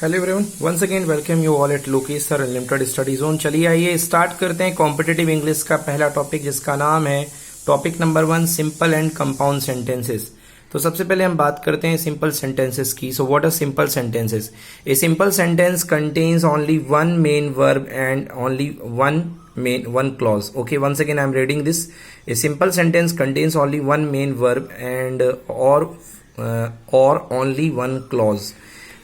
Hello everyone, once again welcome you all at Lokesh sir unlimited study zone. चलिए आइए start करते हैं competitive English का पहला टॉपिक, जिसका नाम है topic number 1, simple and compound sentences. तो सबसे पहले हम बात करते हैं सिंपल सेंटेंसेस की। So what are simple sentences? A simple sentence contains only one main verb and only one clause. Okay, once again I am reading this. A simple sentence contains only one main verb and और only one clause.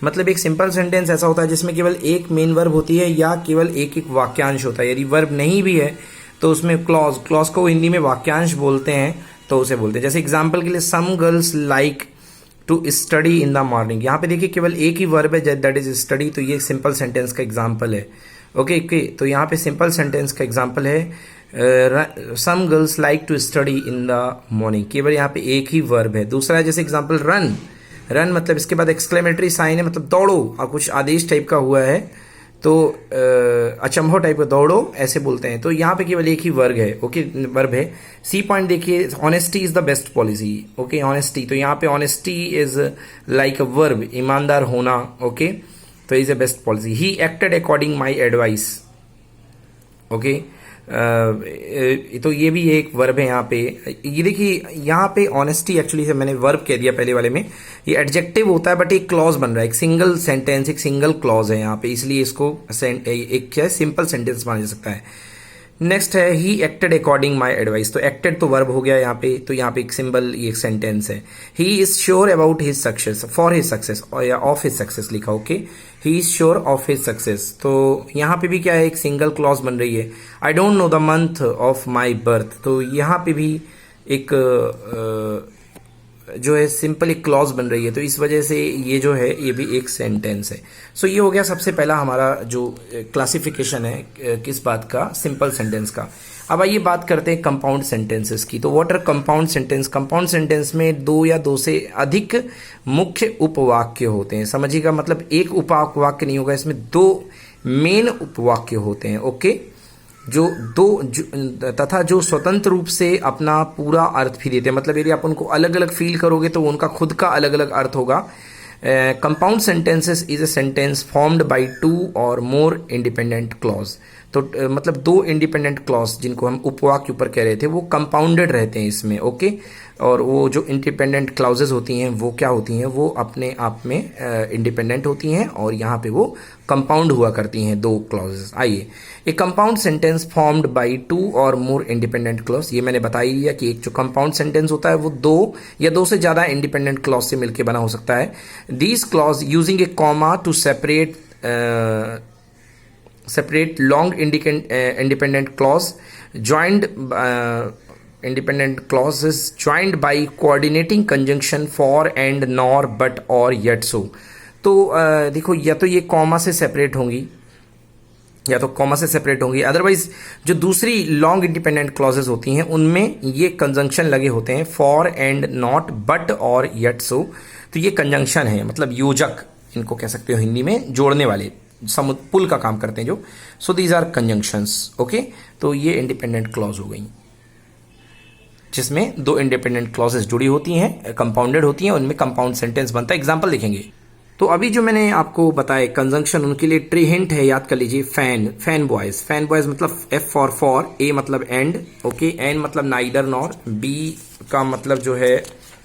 मतलब एक simple sentence ऐसा होता है जिसमें केवल एक main verb होती है या केवल एक एक वाक्यांश होता है। यदि वर्ब नहीं भी है तो उसमें क्लॉज को हिंदी में वाक्यांश बोलते हैं, तो उसे बोलते हैं। जैसे एग्जांपल के लिए some girls like to study in the morning. यहाँ पे देखिए केवल एक ही वर्ब है, दैट इज स्टडी, तो ये सिंपल सेंटेंस का एग्जाम्पल है। ओके, तो यहाँ पे सिंपल सेंटेंस का एग्जाम्पल है some girls like to study in the morning, केवल यहाँ पे एक ही वर्ब है। दूसरा है जैसे एग्जाम्पल रन मतलब इसके बाद एक्सक्लेमेटरी साइन है, मतलब दौड़ो, और कुछ आदेश टाइप का हुआ है, तो अचंभव टाइप का दौड़ो ऐसे बोलते हैं। तो यहाँ पे केवल एक ही वर्ग है। ओके, वर्ब है। सी पॉइंट देखिए, honesty is the best policy. Okay, honesty, तो यहाँ पे honesty is like a verb, ईमानदार होना। ओके, तो is a best policy. He acted according my advice. Okay, तो ये भी एक वर्ब है यहाँ पे। ये देखिए यहाँ पे ऑनेस्टी एक्चुअली से मैंने वर्ब कह दिया पहले वाले में, ये एडजेक्टिव होता है बट एक क्लॉज बन रहा है, एक सिंगल सेंटेंस, एक सिंगल क्लॉज है यहाँ पे, इसलिए इसको एक क्या है, सिंपल सेंटेंस माना जा सकता है। नेक्स्ट है he acted according my advice. तो एक्टेड तो वर्ब हो गया यहाँ पे, तो यहाँ पे एक सिंबल, ये एक सेंटेंस है। He is sure about his success, for his success या ऑफ हिज सक्सेस लिखा। Okay, he is sure of his success, तो यहाँ पे भी क्या है, एक सिंगल क्लॉज बन रही है। I don't know the month of my birth, तो यहाँ पे भी एक जो है सिंपल एक क्लॉज बन रही है, तो इस वजह से ये जो है ये भी एक सेंटेंस है। सो ये हो गया सबसे पहला हमारा जो क्लासिफिकेशन है किस बात का, सिंपल सेंटेंस का। अब आइए बात करते हैं कंपाउंड सेंटेंसेस की। तो what are compound sentence? Compound sentence में दो या दो से अधिक मुख्य उपवाक्य होते हैं। समझिएगा, मतलब एक उपवाक्य नहीं होगा, इसमें दो मेन उपवाक्य होते हैं। ओके, तथा जो स्वतंत्र रूप से अपना पूरा अर्थ भी देते हैं। मतलब यदि आप उनको अलग अलग फील करोगे तो उनका खुद का अलग अलग अर्थ होगा। Compound sentences is a sentence formed by two और मोर इंडिपेंडेंट क्लॉज। तो मतलब दो इंडिपेंडेंट क्लॉज जिनको हम उपवाक्य ऊपर कह रहे थे, वो कंपाउंडेड रहते हैं इसमें। ओके, और वो जो इंडिपेंडेंट क्लॉजेज होती हैं वो क्या होती हैं, वो अपने आप में इंडिपेंडेंट होती हैं और यहाँ पे वो कंपाउंड हुआ करती हैं, दो क्लॉजेज। आइए, ए compound sentence formed by two और मोर इंडिपेंडेंट क्लॉज, ये मैंने बता ही दिया कि एक जो कंपाउंड सेंटेंस होता है वो दो या दो से ज्यादा इंडिपेंडेंट क्लॉज से मिलकर बना हो सकता है। These clause using A comma two separate long independent clause joined independent clauses joined by coordinating conjunction for and nor but or yet so। तो देखो, या तो ये कॉमा से सेपरेट होंगी या तो कॉमा से सेपरेट होंगी, अदरवाइज जो दूसरी लॉन्ग इंडिपेंडेंट क्लॉजेज होती हैं उनमें ये कंजंक्शन लगे होते हैं, फॉर एंड नॉट बट और येट सो। तो ये कंजंक्शन है, मतलब योजक इनको कह सकते हो हिंदी में, जोड़ने वाले, पुल का काम करते हैं जो। So these are conjunctions. Okay, तो ये इंडिपेंडेंट क्लॉज हो गई जिसमें दो इंडिपेंडेंट क्लॉजेस जुड़ी होती हैं, कंपाउंडेड होती हैं, उनमें कंपाउंड सेंटेंस बनता है। एग्जांपल देखेंगे। तो अभी जो मैंने आपको बताया कंजंक्शन, उनके लिए ट्री हिंट है, याद कर लीजिए। फैन बॉयज मतलब एफ फॉर, ए मतलब एंड, ओके, एन मतलब नाइदर नॉर, बी का मतलब जो है,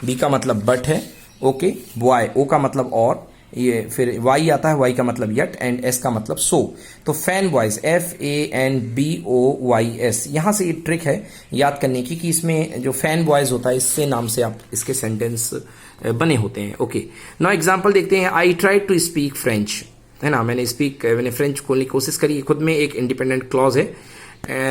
बी का मतलब बट है, ओके, बॉय, ओ का मतलब और, ये फिर वाई आता है, वाई का मतलब यट, एंड एस का मतलब सो। तो फैन बॉयज, FANBOYS। यहां से ये ट्रिक है याद करने की कि इसमें जो फैन बॉयज होता है, इससे नाम से आप इसके सेंटेंस बने होते हैं। ओके, नाउ एग्जांपल देखते हैं। I try to speak French, है ना, मैंने फ्रेंच बोलने की कोशिश करी, खुद में एक इंडिपेंडेंट क्लॉज है।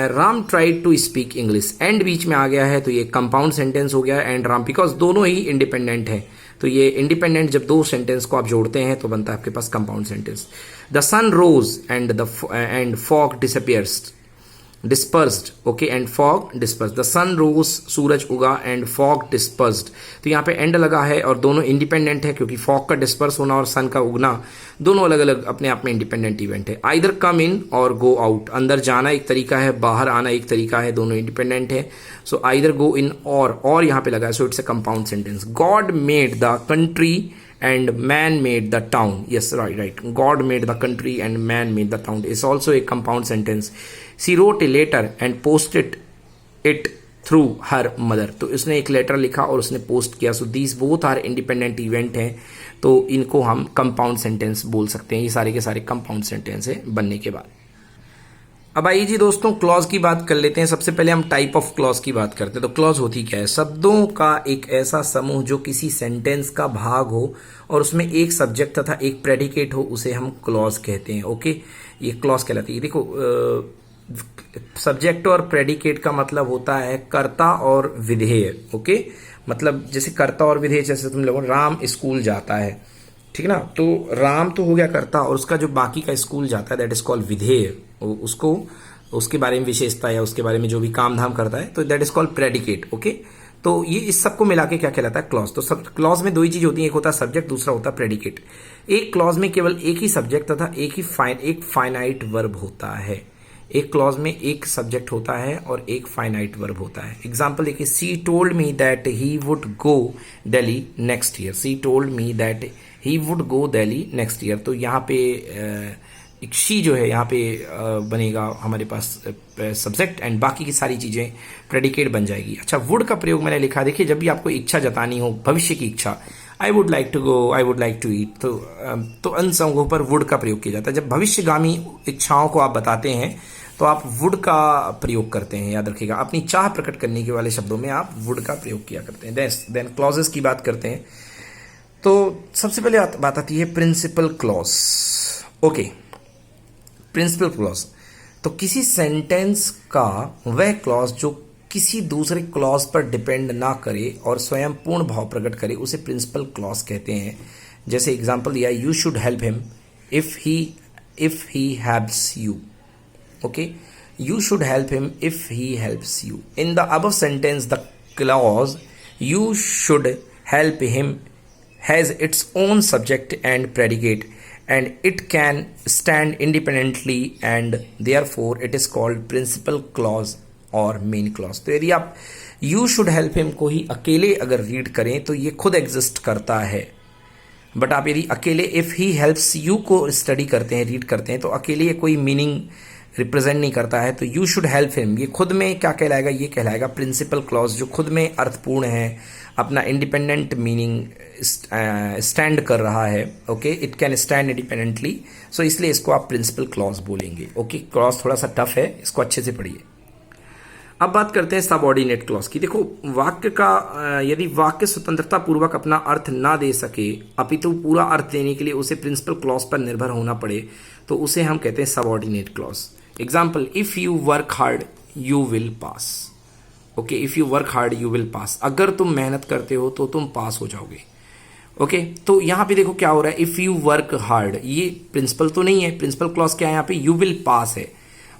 Ram tried to speak English, and बीच में आ गया है, तो ये कंपाउंड सेंटेंस हो गया एंड राम, बिकॉज दोनों ही इंडिपेंडेंट है। तो ये इंडिपेंडेंट जब दो सेंटेंस को आप जोड़ते हैं तो बनता है आपके पास compound sentence. The sun rose and fog dispersed, okay, and fog dispersed. The sun rose, सूरज उगा, एंड फॉग डिस्पर्स्ड। तो यहाँ पे एंड लगा है और दोनों इंडिपेंडेंट है, क्योंकि फॉग का डिस्पर्स होना और सन का उगना दोनों अलग अलग अपने आप में इंडिपेंडेंट इवेंट है। आइदर कम इन और गो आउट, अंदर जाना एक तरीका है, बाहर आना एक तरीका है, दोनों इंडिपेंडेंट है। सो आइदर गो इन और यहाँ पे लगा है, so it's a compound sentence. God made the country and man made the town. Yes, right. God made the country and man made the town is also a compound sentence. She wrote a letter and posted it through her mother. तो उसने एक letter लिखा और उसने post किया. So these both are independent event हैं, तो इनको हम कंपाउंड सेंटेंस बोल सकते हैं. ये सारे के सारे कंपाउंड सेंटेंस है बनने के बाद. अब आइए जी दोस्तों क्लॉज की बात कर लेते हैं. सबसे पहले हम टाइप ऑफ क्लॉज की बात करते हैं. तो क्लॉज होती क्या है? शब्दों का एक ऐसा समूह जो किसी सेंटेंस का भाग हो और उसमें एक सब्जेक्ट तथा एक प्रेडिकेट हो, उसे हम क्लॉज कहते हैं. ओके, ये क्लॉज कहलाती है. देखो, सब्जेक्ट और प्रेडिकेट का मतलब होता है कर्ता और विधेय. ओके, मतलब जैसे कर्ता और विधेय, जैसे तुम लोगों राम स्कूल जाता है, ठीक है ना, तो राम तो हो गया कर्ता और उसका जो बाकी का स्कूल जाता है दैट इज कॉल्ड विधेय. उसको उसके बारे में विशेषता या उसके बारे में जो भी काम धाम करता है तो that is called predicate. Okay, तो ये इस सबको मिला के क्या कहलाता है? क्लॉज. तो सब क्लॉज में दो ही चीज होती है, एक होता है सब्जेक्ट, दूसरा होता है प्रेडिकेट. एक क्लॉज में केवल एक ही सब्जेक्ट तथा एक फाइनाइट वर्ब होता है. एक क्लॉज में एक सब्जेक्ट होता है और एक फाइनाइट वर्ब होता है. एग्जाम्पल देखिए, सी told me that he would go Delhi next year. C told me that he would go Delhi next year. तो यहाँ पे शी जो है यहाँ पे बनेगा हमारे पास सब्जेक्ट एंड बाकी की सारी चीजें प्रेडिकेट बन जाएगी. अच्छा, वुड का प्रयोग मैंने लिखा. देखिए, जब भी आपको इच्छा जतानी हो, भविष्य की इच्छा, I would like to go, I would like to eat, तो अन संगों पर वुड का प्रयोग किया जाता है. जब भविष्यगामी इच्छाओं को आप बताते हैं तो आप वुड का प्रयोग करते हैं. याद रखिएगा, अपनी चाह प्रकट करने के वाले शब्दों में आप वुड का प्रयोग किया करते हैं. देन क्लॉजेस की बात करते हैं. तो सबसे पहले बात आती है principal clause. Okay, principal clause. तो किसी सेंटेंस का वह क्लॉज जो किसी दूसरे क्लॉज पर डिपेंड ना करे और स्वयं पूर्ण भाव प्रकट करे, उसे प्रिंसिपल क्लॉज कहते हैं. जैसे एग्जांपल दिया, you should help him if he helps you. Okay, you should help him if he helps you. In the above sentence, the clause you should help him has its own subject and predicate, and it can stand independently, and therefore it is called principal clause और main clause. तो यदि आप you should help him को ही अकेले अगर read करें तो ये खुद एग्जिस्ट करता है. बट आप यदि अकेले if he helps you को स्टडी करते हैं, रीड करते हैं, तो अकेले ये कोई मीनिंग रिप्रेजेंट नहीं करता है. तो यू शुड हेल्प हिम ये खुद में क्या कहलाएगा? ये कहलाएगा प्रिंसिपल क्लॉज, जो खुद में अर्थपूर्ण है, अपना इंडिपेंडेंट मीनिंग स्टैंड कर रहा है. Okay, it can stand independently, so इसलिए इसको आप प्रिंसिपल क्लॉज बोलेंगे. ओके, क्लॉज थोड़ा सा टफ है, इसको अच्छे से पढ़िए. अब बात करते हैं सबऑर्डिनेट क्लॉज की. देखो, वाक्य का यदि वाक्य स्वतंत्रता पूर्वक अपना अर्थ ना दे सके अपितु पूरा अर्थ देने के लिए उसे प्रिंसिपल क्लॉज पर निर्भर होना पड़े, तो उसे हम कहते हैं subordinate clause. Example, if you work hard you will pass. Okay, if you work hard you will pass. अगर तुम मेहनत करते हो तो तुम पास हो जाओगे. ओके, तो यहां पे देखो क्या हो रहा है, इफ यू वर्क हार्ड, ये प्रिंसिपल तो नहीं है. प्रिंसिपल क्लॉज क्या है? यहाँ पे यू विल पास है,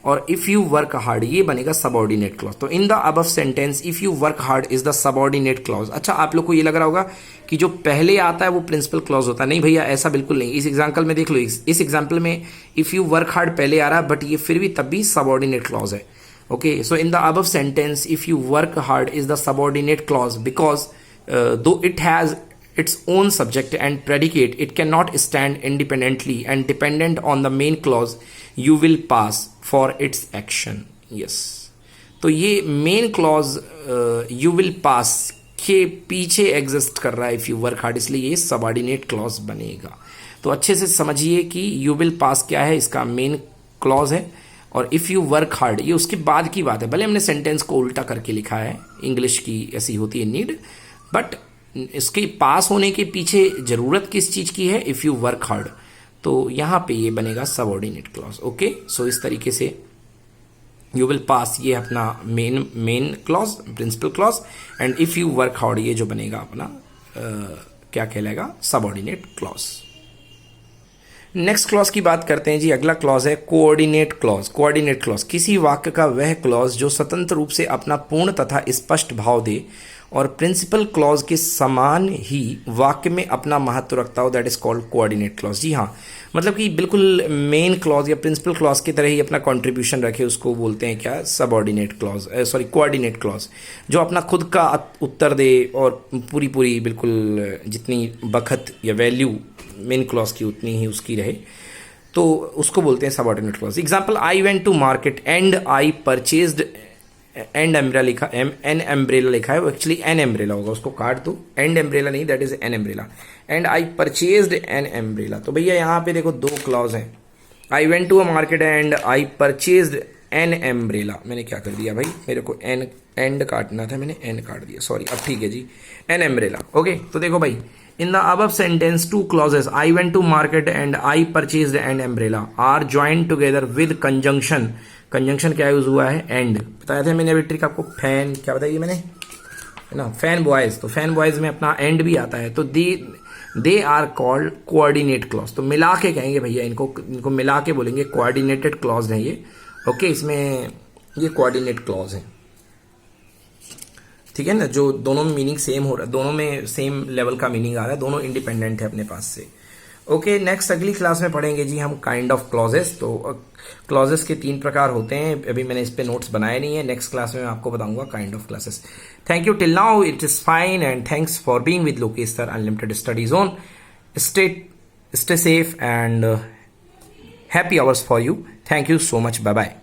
और इफ यू वर्क हार्ड ये बनेगा सबऑर्डिनेट क्लॉज. तो इन the above sentence if you work hard is the subordinate clause. अच्छा, आप लोग को ये लग रहा होगा कि जो पहले आता है वो प्रिंसिपल क्लॉज होता है. नहीं भैया, ऐसा बिल्कुल नहीं. इस एग्जाम्पल में देख लो, इस एग्जाम्पल में इफ यू वर्क हार्ड पहले आ रहा है, बट ये फिर भी तब भी सबऑर्डिनेट क्लॉज है. Okay, so in the above sentence if you work hard is the subordinate clause because though it has its own subject and predicate, it cannot stand independently and dependent on the main clause you will pass for its action. Yes, तो ये main clause you will pass के पीछे exist कर रहा है if you work hard, इसलिए ये subordinate clause बनेगा. तो अच्छे से समझिए कि you will pass क्या है, इसका मेन क्लॉज है, और इफ यू वर्क हार्ड ये उसके बाद की बात है. भले हमने सेंटेंस को उल्टा करके लिखा है, इंग्लिश की ऐसी होती है नीड, बट इसके पास होने के पीछे जरूरत किस चीज की है? If you work hard. तो यहां पे ये बनेगा सबऑर्डिनेट क्लॉज. ओके, सो इस तरीके से यू विल पास ये अपना main clause, principal clause, and if you work hard ये जो बनेगा अपना क्या कहलाएगा? Subordinate clause. नेक्स्ट क्लॉज की बात करते हैं जी. अगला क्लॉज है कोऑर्डिनेट क्लॉज. कोऑर्डिनेट क्लॉज किसी वाक्य का वह क्लॉज जो स्वतंत्र रूप से अपना पूर्ण तथा स्पष्ट भाव दे और प्रिंसिपल क्लॉज के समान ही वाक्य में अपना महत्व रखता हो, that is called coordinate clause. जी हाँ, मतलब कि बिल्कुल मेन क्लॉज या प्रिंसिपल क्लॉज की तरह ही अपना कंट्रीब्यूशन रखे, उसको बोलते हैं क्या, subordinate clause, sorry coordinate clause, जो अपना खुद का उत्तर दे और पूरी पूरी बिल्कुल जितनी बखत या वैल्यू मेन क्लॉज की उतनी ही उसकी रहे, तो उसको बोलते हैं subordinate clause. Example, I went to market and I purchased, and umbrella लिखा, एन एम्ब्रेला लिखा है, वो एक्चुअली एन एम्ब्रेला होगा, उसको काट दो, एंड एम्ब्रेला नहीं, that is an umbrella. And I purchased an umbrella, तो भैया यहाँ पे देखो दो क्लॉज हैं, I went to a market and I purchased an umbrella. मैंने क्या कर दिया भाई, मेरे को एन एंड काटना था, मैंने एन काट दिया, सॉरी। अब ठीक है जी, एन एम्ब्रेला। ओके, तो देखो भाई, in the above sentence two clauses I went to market and I purchased an umbrella are joint together with conjunction. Conjunction क्या यूज हुआ है, एंड। बताया था मैंने अभी ट्रिक आपको, फैन क्या बताइए मैंने, है ना, फैन बॉयज, तो फैन बॉयज में अपना एंड भी आता है, तो they are called coordinate clause. तो मिला के कहेंगे भैया, इनको मिला के बोलेंगे कोऑर्डिनेटेड क्लॉज है ये। ओके, इसमें ये कोऑर्डिनेट क्लॉज है, ठीक है ना, जो दोनों में मीनिंग सेम हो रहा है, दोनों में सेम लेवल का मीनिंग आ रहा है, दोनों इंडिपेंडेंट है अपने पास से। ओके, नेक्स्ट अगली क्लास में पढ़ेंगे जी हम काइंड ऑफ क्लॉजेस। तो क्लॉजेस के 3 प्रकार होते हैं, अभी मैंने इस पे नोट्स बनाए नहीं है, नेक्स्ट क्लास में मैं आपको बताऊंगा kind of classes. Thank you, till now it is fine, and thanks for being with Lokesh sir unlimited study zone. Stay safe and happy hours for you. Thank you so much, bye bye.